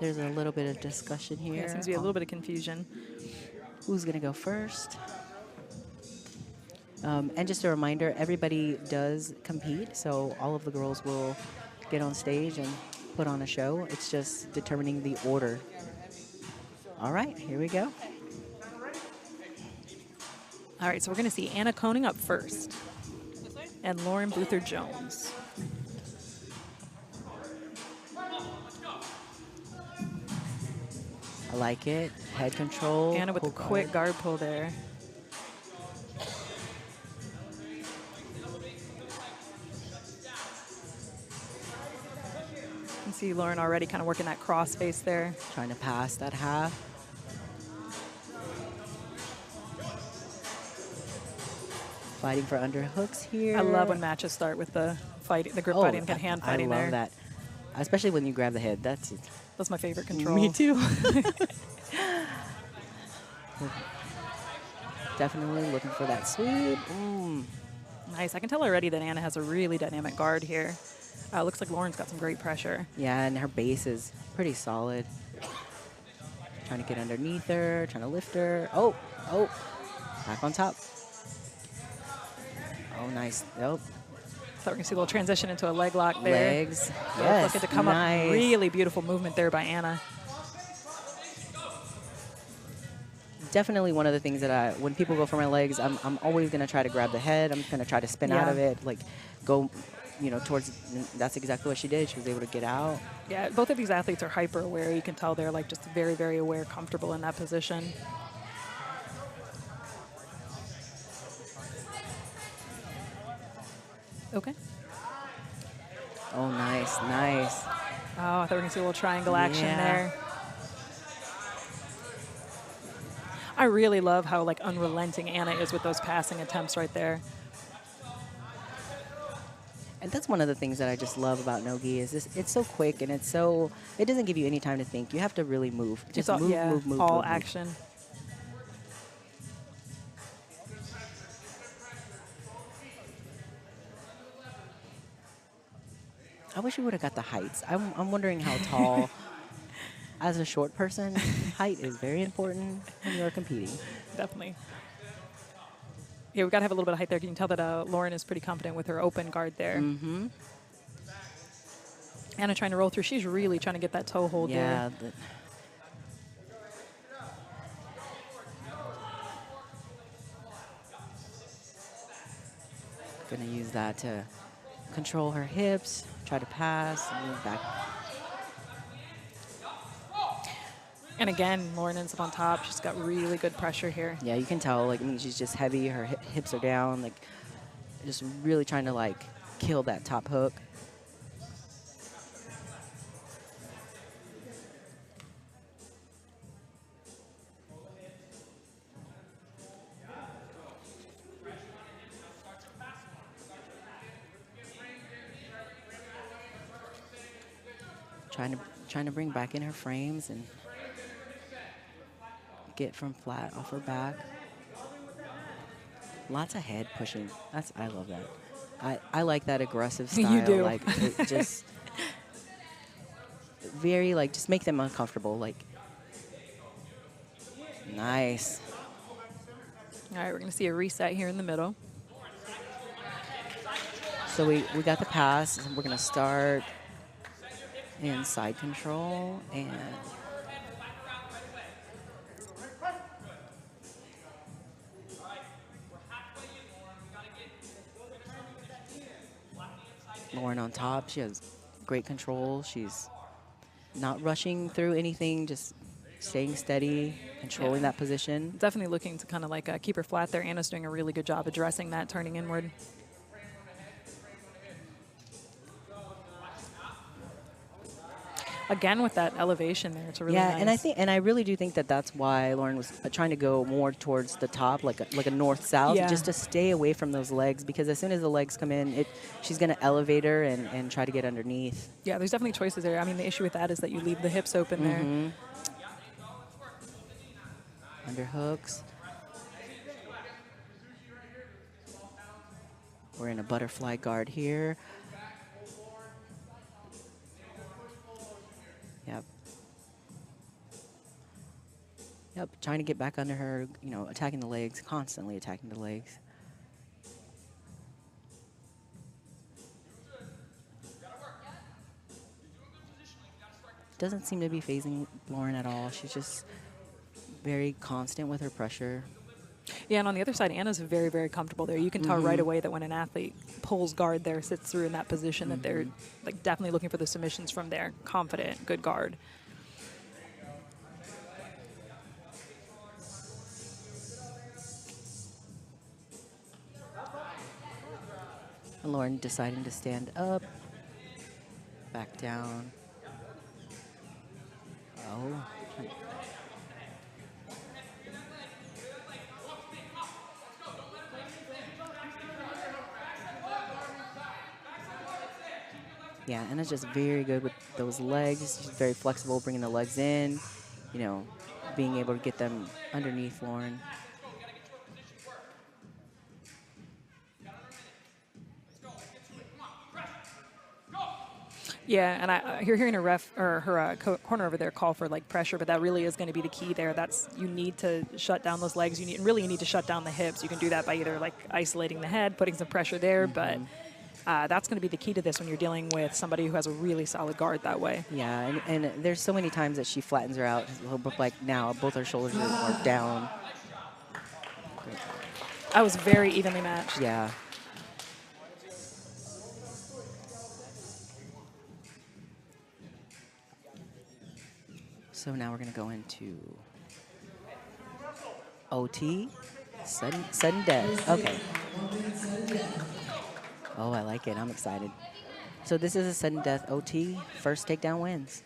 There's a little bit of discussion here. Yeah, seems to be a little bit of confusion. Who's going to go first? And just a reminder, everybody does compete, so all of the girls will get on stage and put on a show. It's just determining the order. All right, here we go. All right, so we're going to see Anna Koning up first and Lauren Buther-Jones. I like it. Head control. Anna with the quick guard pull there. You can see Lauren already kind of working that cross face there. Trying to pass that half. Fighting for underhooks here. I love when matches start with the fight, the grip fighting, and hand fighting I there. love that. Especially when you grab the head. That's my favorite control. Me too. Definitely looking for that sweep. Nice. I can tell already that Anna has a really dynamic guard here. Looks like Lauren's got some great pressure. Yeah, and her base is pretty solid. Trying to get underneath her, trying to lift her. Oh, back on top. Oh, nice. Nope. Thought we are going to see a little transition into a leg lock there. Legs. Yes, Yes, looking to come nice. up. Really beautiful movement there by Anna. Definitely one of the things that when people go for my legs, I'm always going to try to grab the head. I'm going to try to spin out of it, like go, towards, that's exactly what she did. She was able to get out. Yeah, both of these athletes are hyper aware. You can tell they're like just very, very aware, comfortable in that position. Okay. Oh, nice, nice. Oh, I thought we were going to see a little triangle action there. I really love how like unrelenting Anna is with those passing attempts right there. And that's one of the things that I just love about no-gi is it's so quick and it doesn't give you any time to think. You have to really move. Just move. All action. I wish we would have got the heights. I'm wondering how tall. As a short person, height is very important when you're competing. Definitely. Yeah, we've got to have a little bit of height there. You can tell that Lauren is pretty confident with her open guard there. Mm-hmm. Anna trying to roll through. She's really trying to get that toe hold there. Yeah. Gonna use that to control her hips, try to pass, and move back. And again, Lauren ends up on top. She's got really good pressure here. Yeah, you can tell, like, she's just heavy. Her hips are down, like, just really trying to, like, kill that top hook. Trying to bring back in her frames and get from flat off her back. Lots of head pushing. I love that. I like that aggressive style. You do. Like it just very like just make them uncomfortable. Like nice. All right, we're going to see a reset here in the middle. So we got the pass, and we're going to start in side control and Lauren on top. She has great control. She's not rushing through anything, just staying steady, controlling that position. Definitely looking to kind of like keep her flat there. Anna's doing a really good job addressing that, turning inward. Again, with that elevation there, it's a really nice. And I really do think that that's why Lauren was trying to go more towards the top, like a north-south, just to stay away from those legs, because as soon as the legs come in, she's going to elevate her and try to get underneath. Yeah, there's definitely choices there. I mean, the issue with that is that you leave the hips open there. Underhooks. We're in a butterfly guard here. Yep. Yep, trying to get back under her, you know, attacking the legs, constantly attacking the legs. Doesn't seem to be phasing Lauren at all. She's just very constant with her pressure. Yeah, and on the other side, Anna's very, very comfortable there. You can tell right away that when an athlete pulls guard there, sits through in that position, that they're like definitely looking for the submissions from there. Confident, good guard. And Lauren deciding to stand up, back down. Oh. Yeah, Anna's just very good with those legs. She's very flexible, bringing the legs in, you know, being able to get them underneath Lauren. Yeah, and you're hearing a ref or her corner over there call for like pressure, but that really is going to be the key there. That's you need to shut down those legs. You need to shut down the hips. You can do that by either like isolating the head, putting some pressure there, but that's going to be the key to this when you're dealing with somebody who has a really solid guard that way. Yeah, and there's so many times that she flattens her out. Like now, both her shoulders are down. That was very evenly matched. Yeah. So now we're going to go into OT, sudden death. Okay. Oh, I like it. I'm excited. So this is a sudden death OT. First takedown wins.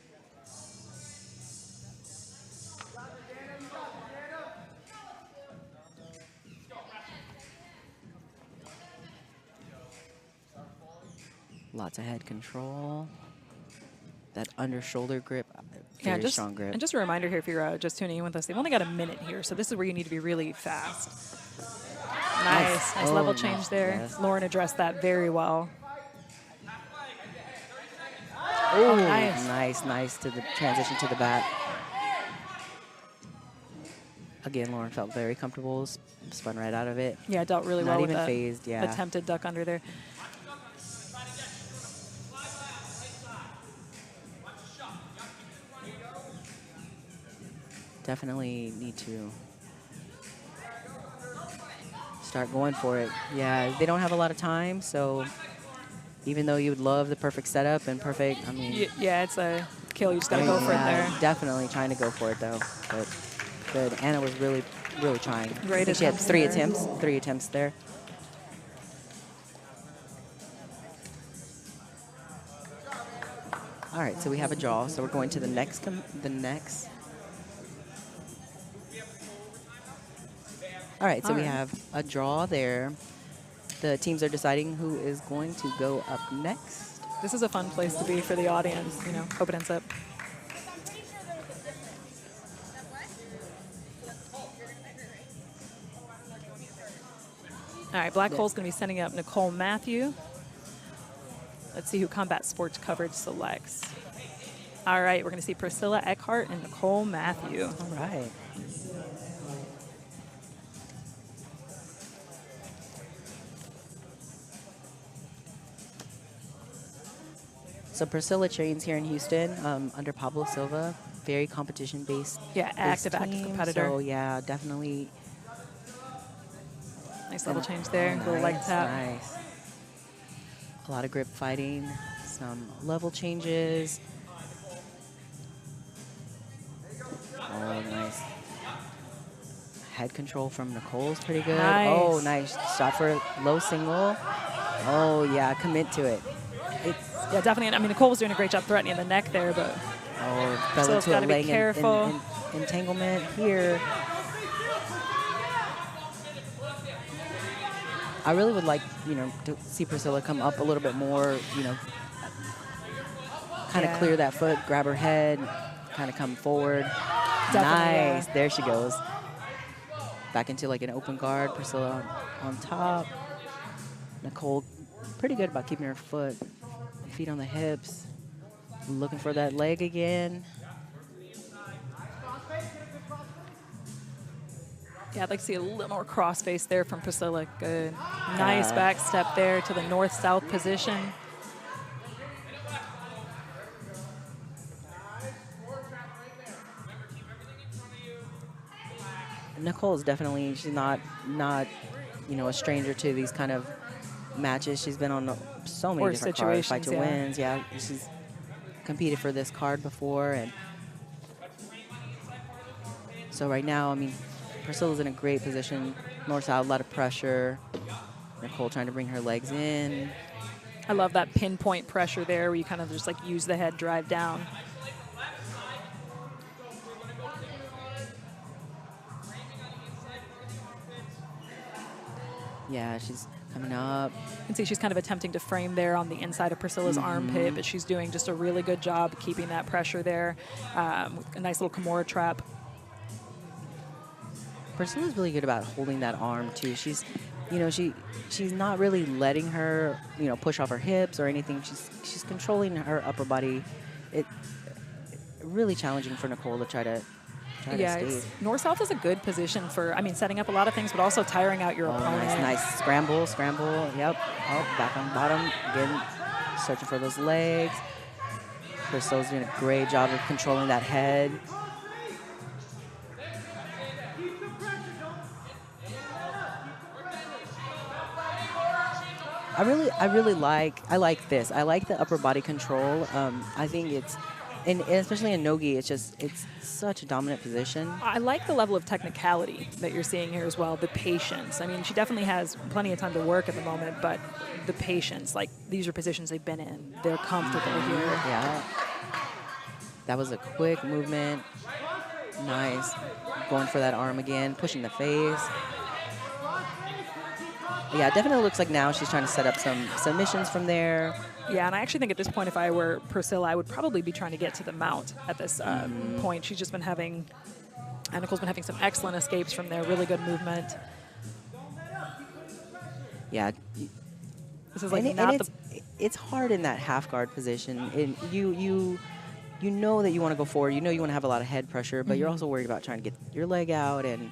Lots of head control. That under shoulder grip, very strong grip. And just a reminder here, if you're just tuning in with us, they've only got a minute here, so this is where you need to be really fast. Nice level change there. Yes. Lauren addressed that very well. Oh, nice to the transition to the back. Again, Lauren felt very comfortable, spun right out of it. Yeah, dealt really well with Not that. even phased, yeah. Attempted duck under there. Definitely need to start going for it. Yeah, they don't have a lot of time, so even though you would love the perfect setup and perfect, I mean... Yeah, it's a kill. You just got to go for it there. Definitely trying to go for it, though. But good. Anna was really, really trying. Great I think she had three there. attempts there. All right, so we have a draw. So we're going to the next. All right, so we have a draw there. The teams are deciding who is going to go up next. This is a fun place to be for the audience, you know, hope it ends up. All right, Black Hole's going to be sending up Nicole Matthew. Let's see who Combat Sports Coverage selects. All right, we're going to see Priscilla Eckhart and Nicole Matthew. All right. So Priscilla trains here in Houston under Pablo Silva. Very competition-based. Yeah, active competitor. So yeah, definitely. Nice level change there. Little leg tap. Nice. A lot of grip fighting. Some level changes. Oh, nice. Head control from Nicole's pretty good. Nice. Oh, nice. Shot for low single. Oh, yeah, commit to it. Yeah, definitely. I mean, Nicole was doing a great job threatening the neck there, but fell into got a to be leg careful. entanglement here. I really would like, you know, to see Priscilla come up a little bit more, you know, kind of clear that foot, grab her head, kind of come forward. Nice. There she goes. Back into like an open guard. Priscilla on top. Nicole pretty good about keeping her feet on the hips. Looking for that leg again. Yeah, I'd like to see a little more crossface there from Priscilla. Good. Nice back step there to the north-south position. Nicole's definitely, she's not, a stranger to these kind of matches. She's been on so many Or different cards, Fight situations, to yeah. Wins. Yeah, she's competed for this card before. And so right now, I mean, Priscilla's in a great position. North-south, a lot of pressure. Nicole trying to bring her legs in. I love that pinpoint pressure there where you kind of just like use the head, drive down. Yeah, she's coming up. You can see she's kind of attempting to frame there on the inside of Priscilla's armpit, but she's doing just a really good job keeping that pressure there. With a nice little Kimura trap. Priscilla's really good about holding that arm too. She's, she's not really letting her, push off her hips or anything. She's controlling her upper body. It really challenging for Nicole to try to stay. North-south is a good position for, setting up a lot of things, but also tiring out your opponent. Nice scramble. Yep. Oh, back on bottom. Again, searching for those legs. Priscilla's doing a great job of controlling that head. I like this. I like the upper body control. I think it's, and especially in nogi, it's such a dominant position. I like the level of technicality that you're seeing here as well, the patience. She definitely has plenty of time to work at the moment, but the patience, like these are positions they've been in. They're comfortable here. Yeah. That was a quick movement. Nice. Going for that arm again, pushing the face. Yeah, it definitely looks like now she's trying to set up some submissions from there. Yeah, and I actually think at this point, if I were Priscilla, I would probably be trying to get to the mount at this point. She's just been having, Nicole's been having some excellent escapes from there, really good movement. Yeah. This is like not it's hard in that half guard position. And you know that you want to go forward. You know you want to have a lot of head pressure, but you're also worried about trying to get your leg out and.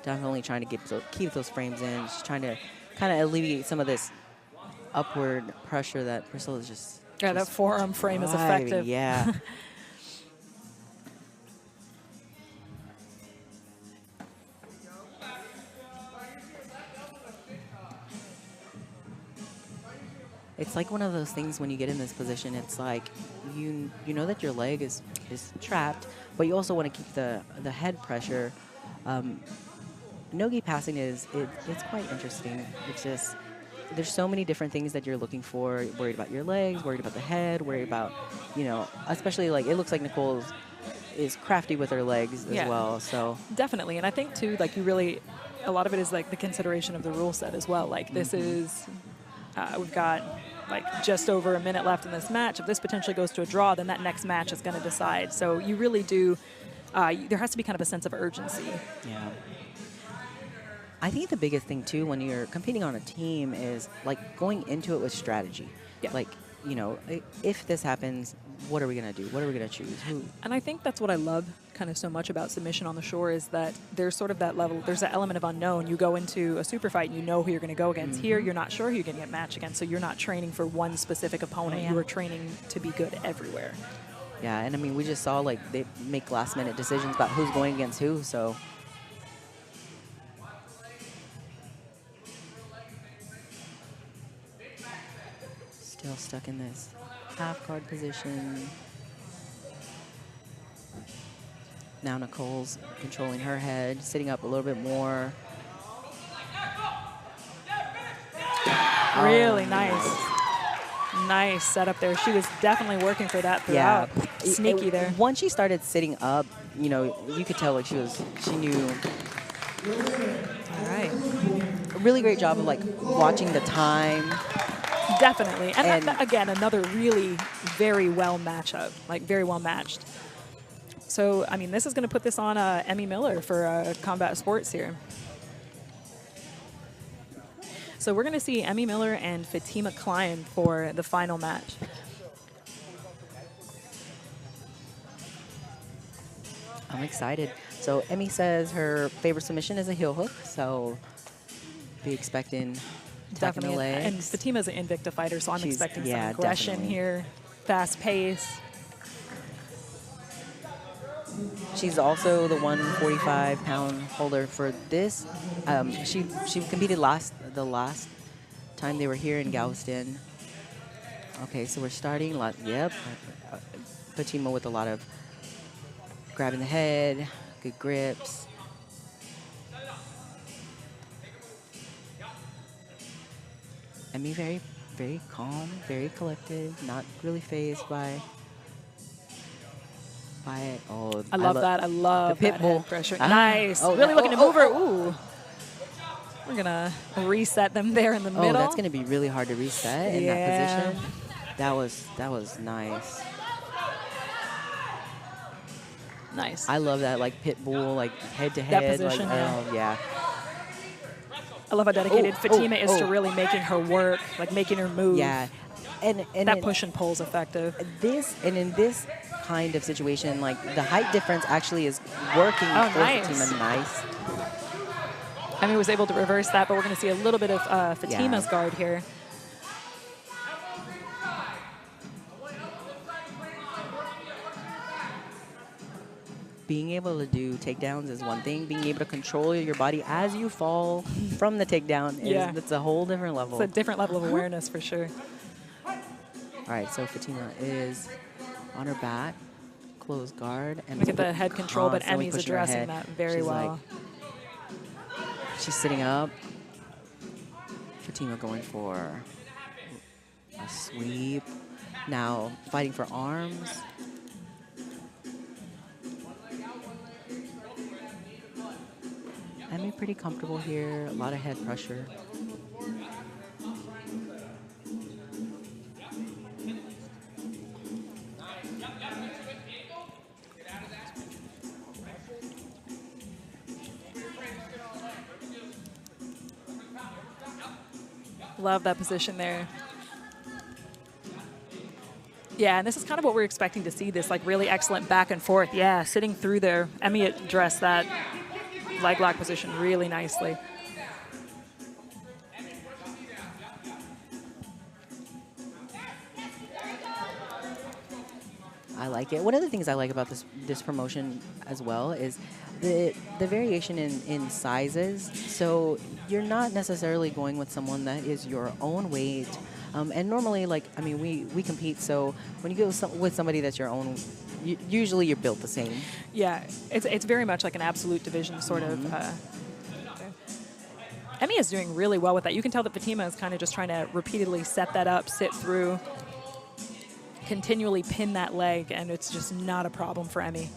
Definitely trying to keep those frames in. She's trying to kind of alleviate some of this upward pressure that Priscilla's just. Yeah, that forearm frame is effective. Yeah. It's like one of those things when you get in this position, it's like you know that your leg is trapped, but you also want to keep the head pressure. Nogi passing it's quite interesting. It's just, there's so many different things that you're looking for. You're worried about your legs, worried about the head, worried about, especially like it looks like Nicole is crafty with her legs as well. So definitely, and I think too, like a lot of it is like the consideration of the rule set as well. Like this is, we've got like just over a minute left in this match. If this potentially goes to a draw, then that next match is going to decide. So you really do. There has to be kind of a sense of urgency. Yeah. I think the biggest thing, too, when you're competing on a team is, like, going into it with strategy. Yeah. Like, if this happens, what are we going to do? What are we going to choose? Who? And I think that's what I love kind of so much about submission on the shore is that there's sort of that level, there's that element of unknown. You go into a super fight and you know who you're going to go against. Here, you're not sure who you're going to get matched against, so you're not training for one specific opponent. You are training to be good everywhere. Yeah, and, we just saw, like, they make last-minute decisions about who's going against who, so... Still stuck in this half guard position. Now Nicole's controlling her head, sitting up a little bit more. Really nice. Nice setup there. She was definitely working for that throughout. Yeah. Sneaky there. Once she started sitting up, you could tell like she knew. All right. A really great job of like watching the time. Definitely. And again, another really very well matchup, like very well matched. So, this is going to put this on Emmy Miller for Combat Sports here. So we're going to see Emmy Miller and Fatima Klein for the final match. I'm excited. So Emmy says her favorite submission is a heel hook, so be expecting attacking the Definitely. legs. And Fatima's an Invicta fighter, so I'm expecting some yeah, aggression definitely. here, fast pace. She's also the 145-pound holder for this. She competed the last time they were here in Galveston. Okay, so we're starting. Yep, Fatima with a lot of grabbing the head, good grips. Emmy very, very calm, very collected, not really phased by it. Oh, I love that. I love the pit that bull. head pressure. Ah. Nice. Oh, really looking to move her. oh. Ooh. We're going to reset them there in the middle. Oh, that's going to be really hard to reset in that Yeah. position. That was nice. Nice. I love that, like pit bull, like head to head. position, like, yeah. Oh, yeah. I love how dedicated Oh, Fatima oh, is to oh. really making her work, like making her move. Yeah. And That it- push and pull is effective. in this kind of situation, like the height difference actually is working Oh, for nice. Fatima. Nice. Emmy was able to reverse that, but we're going to see a little bit of Fatima's guard here. Being able to do takedowns is one thing. Being able to control your body as you fall from the takedown is that's a whole different level. It's a different level of awareness for sure. All right, so Fatima is on her back, closed guard, and Look at the head control, but constantly Emmy's pushing her addressing head. that very She's well. She's sitting up. Fatima going for a sweep. Now fighting for arms. Emmy pretty comfortable here. A lot of head pressure. Love that position there. Yeah, and this is kind of what we're expecting to see, this like really excellent back and forth. Yeah, sitting through there. Emmy addressed that leg lock position really nicely. I like it. One of the things I like about this promotion as well is the variation in sizes. So you're not necessarily going with someone that is your own weight. And normally, like, I mean, we compete. So when you go with somebody that's your own, usually you're built the same. Yeah, it's very much like an absolute division sort of. Emmy is doing really well with that. You can tell that Fatima is kind of just trying to repeatedly set that up, sit through, continually pin that leg, and it's just not a problem for Emmy.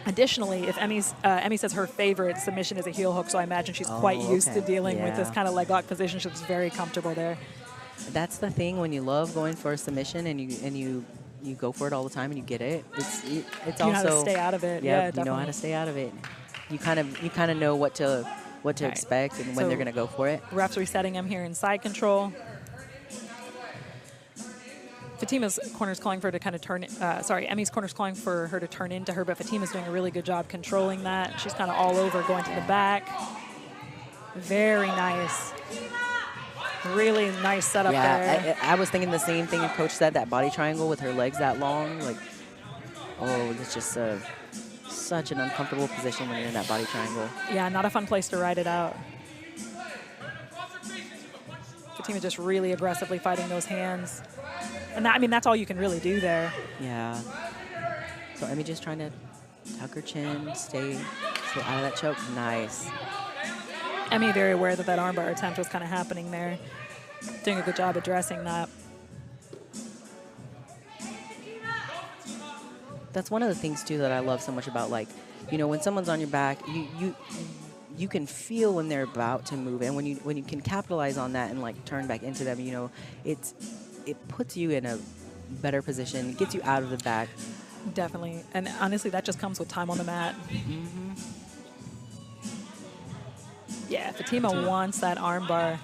Additionally, if Emmy says her favorite submission is a heel hook, so I imagine she's quite used to dealing with this kind of leg lock position. She's very comfortable there. That's the thing when you love going for a submission and you go for it all the time and you get it. It's you also know how to stay out of it. Yep, Yeah, you definitely. know how to stay out of it. You kind of know what to expect and when So they're gonna go for it. Ref's resetting him here in side control. Fatima's corner's calling for her to kind of turn. Emmy's corner's calling for her to turn into her, but Fatima's doing a really good job controlling that. She's kind of all over, going to the back. Very nice. Really nice setup there. Yeah, I was thinking the same thing. Coach said that body triangle with her legs that long, like, oh, it's just such an uncomfortable position when you're in that body triangle. Yeah, not a fun place to ride it out. Fatima just really aggressively fighting those hands. And that, I mean, that's all you can really do there. Yeah. So Emmy just trying to tuck her chin, stay out of that choke. Nice. Emmy very aware that that armbar attempt was kind of happening there. Doing a good job addressing that. That's one of the things too that I love so much about, like, you know, when someone's on your back, you can feel when they're about to move, and when you can capitalize on that and like turn back into them, you know, it puts you in a better position, gets you out of the back. Definitely. And honestly, that just comes with time on the mat. Yeah, Fatima wants that armbar.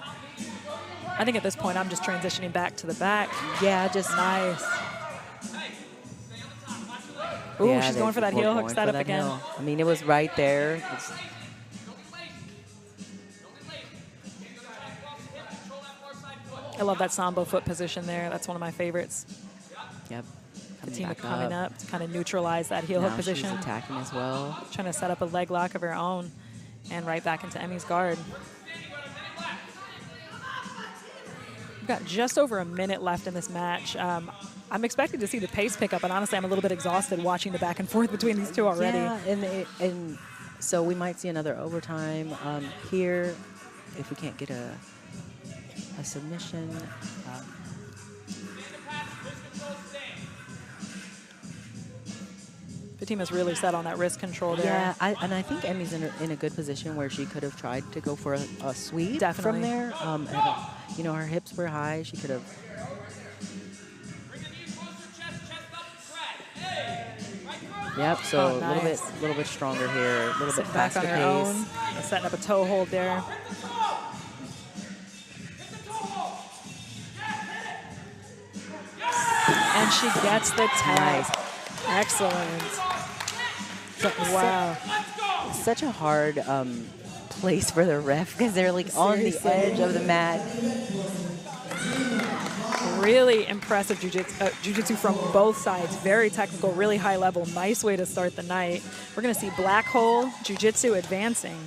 I think at this point I'm just transitioning back to the back. Yeah, just Nice. Ooh, yeah, she's going for that heel, hooks that up again. Heel. I mean, it was right there. I love that Sambo foot position there. That's one of my favorites. Yep. Fatima coming up to kind of neutralize that heel hook position. She's attacking as well. Trying to set up a leg lock of her own and right back into Emmy's guard. We've got just over a minute left in this match. I'm expecting to see the pace pick up, and honestly, I'm a little bit exhausted watching the back and forth between these two already. Yeah, and so we might see another overtime here if we can't get a submission. Fatima's really set on that wrist control there. Yeah, and I think Emmy's in a good position where she could have tried to go for a sweep Definitely. from there. And, you know, her hips were high. She could have. Yep. So nice. a little bit stronger here. A little bit Back faster on her pace. own. Setting up a toe hold there. And she gets the tag. Nice. Excellent. Wow. Such a hard place for the ref because they're like on the edge of the mat. Really impressive jiu-jitsu from both sides. Very technical, really high level. Nice way to start the night. We're going to see black hole jiu-jitsu advancing.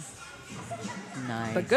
Nice. But good